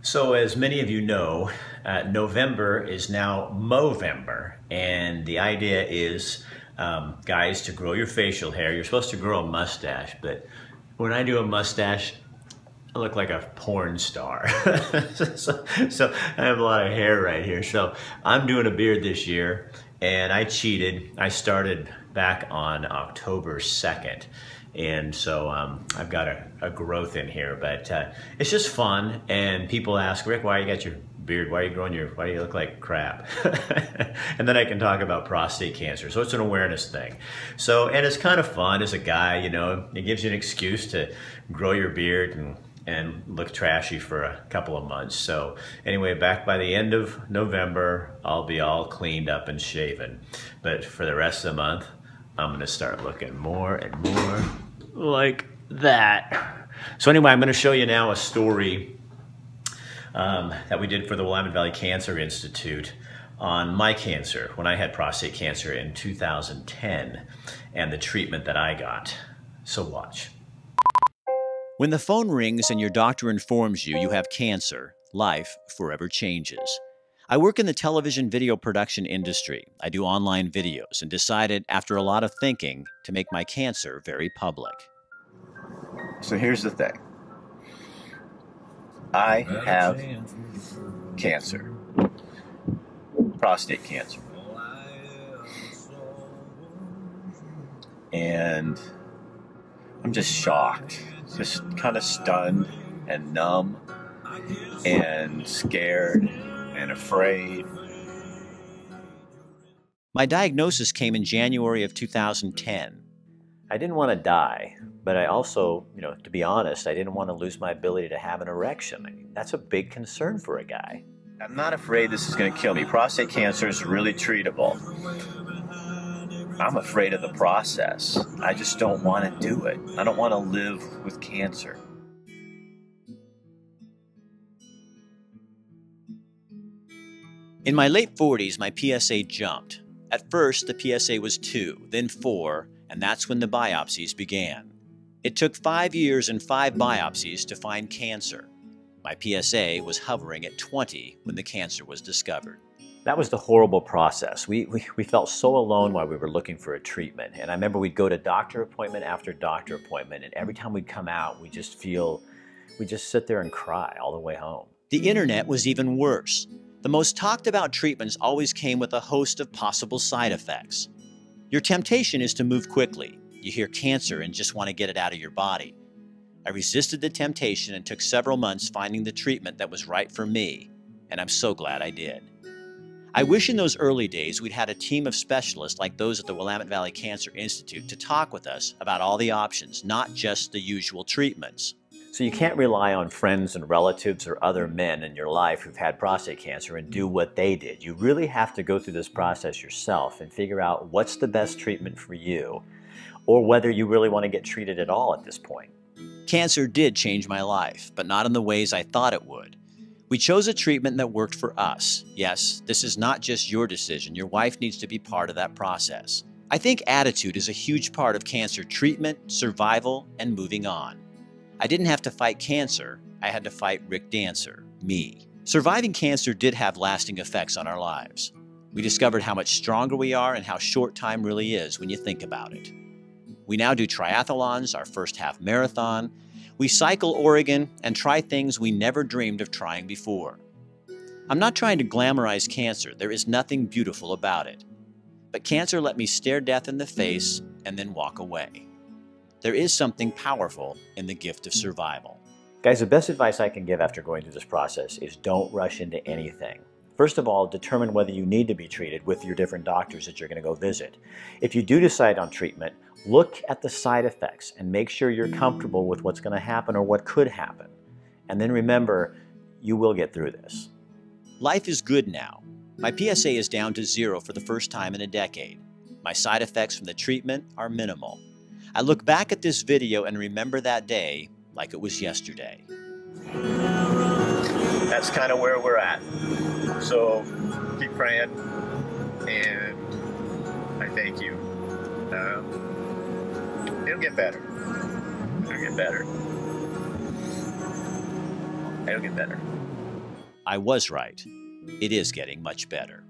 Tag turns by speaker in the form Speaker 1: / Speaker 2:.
Speaker 1: So as many of you know, November is now Movember, and the idea is, guys, to grow your facial hair. You're supposed to grow a mustache, but when I do a mustache, I look like a porn star. so I have a lot of hair right here. So I'm doing a beard this year, and I cheated. I started back on October 2nd. And so I've got a growth in here, but it's just fun. And people ask, Rick, why you got your beard? Why do you look like crap? And then I can talk about prostate cancer. So it's an awareness thing. So, and it's kind of fun as a guy, you know, it gives you an excuse to grow your beard and look trashy for a couple of months. So anyway, back by the end of November, I'll be all cleaned up and shaven. But for the rest of the month, I'm gonna start looking more and more like that. So anyway, I'm gonna show you now a story that we did for the Willamette Valley Cancer Institute on my cancer, when I had prostate cancer in 2010, and the treatment that I got. So watch. When the phone rings and your doctor informs you you have cancer, life forever changes. I work in the television video production industry. I do online videos and decided after a lot of thinking to make my cancer very public.
Speaker 2: So here's the thing. I have cancer. Prostate cancer. And I'm just shocked. Just kind of stunned and numb and scared and afraid.
Speaker 1: My diagnosis came in January of 2010. I didn't want to die, but I also, to be honest, I didn't want to lose my ability to have an erection. I mean, that's a big concern for a guy.
Speaker 2: I'm not afraid this is going to kill me. Prostate cancer is really treatable. I'm afraid of the process. I just don't want to do it. I don't want to live with cancer.
Speaker 1: In my late 40s, my PSA jumped. At first, the PSA was 2, then 4, and that's when the biopsies began. It took 5 years and 5 biopsies to find cancer. My PSA was hovering at 20 when the cancer was discovered. That was the horrible process. We felt so alone while we were looking for a treatment. And I remember we'd go to doctor appointment after doctor appointment, and every time we'd come out, we just sit there and cry all the way home. The internet was even worse. The most talked about treatments always came with a host of possible side effects. Your temptation is to move quickly. You hear cancer and just want to get it out of your body. I resisted the temptation and took several months finding the treatment that was right for me, and I'm so glad I did. I wish in those early days we'd had a team of specialists like those at the Willamette Valley Cancer Institute to talk with us about all the options, not just the usual treatments. So you can't rely on friends and relatives or other men in your life who've had prostate cancer and do what they did. You really have to go through this process yourself and figure out what's the best treatment for you, or whether you really want to get treated at all at this point. Cancer did change my life, but not in the ways I thought it would. We chose a treatment that worked for us. Yes, this is not just your decision. Your wife needs to be part of that process. I think attitude is a huge part of cancer treatment, survival, and moving on. I didn't have to fight cancer. I had to fight Rick Dancer, me. Surviving cancer did have lasting effects on our lives. We discovered how much stronger we are and how short time really is when you think about it. We now do triathlons, our first half marathon. We cycle Oregon and try things we never dreamed of trying before. I'm not trying to glamorize cancer. There is nothing beautiful about it. But cancer let me stare death in the face and then walk away. There is something powerful in the gift of survival. Guys, the best advice I can give after going through this process is don't rush into anything. First of all, determine whether you need to be treated with your different doctors that you're going to go visit. If you do decide on treatment, look at the side effects and make sure you're comfortable with what's going to happen or what could happen. And then remember, you will get through this. Life is good now. My PSA is down to 0 for the first time in a decade. My side effects from the treatment are minimal. I look back at this video and remember that day like it was yesterday.
Speaker 2: That's kind of where we're at. So keep praying, and I thank you. It'll get better. It'll get better. It'll get better.
Speaker 1: I was right. It is getting much better.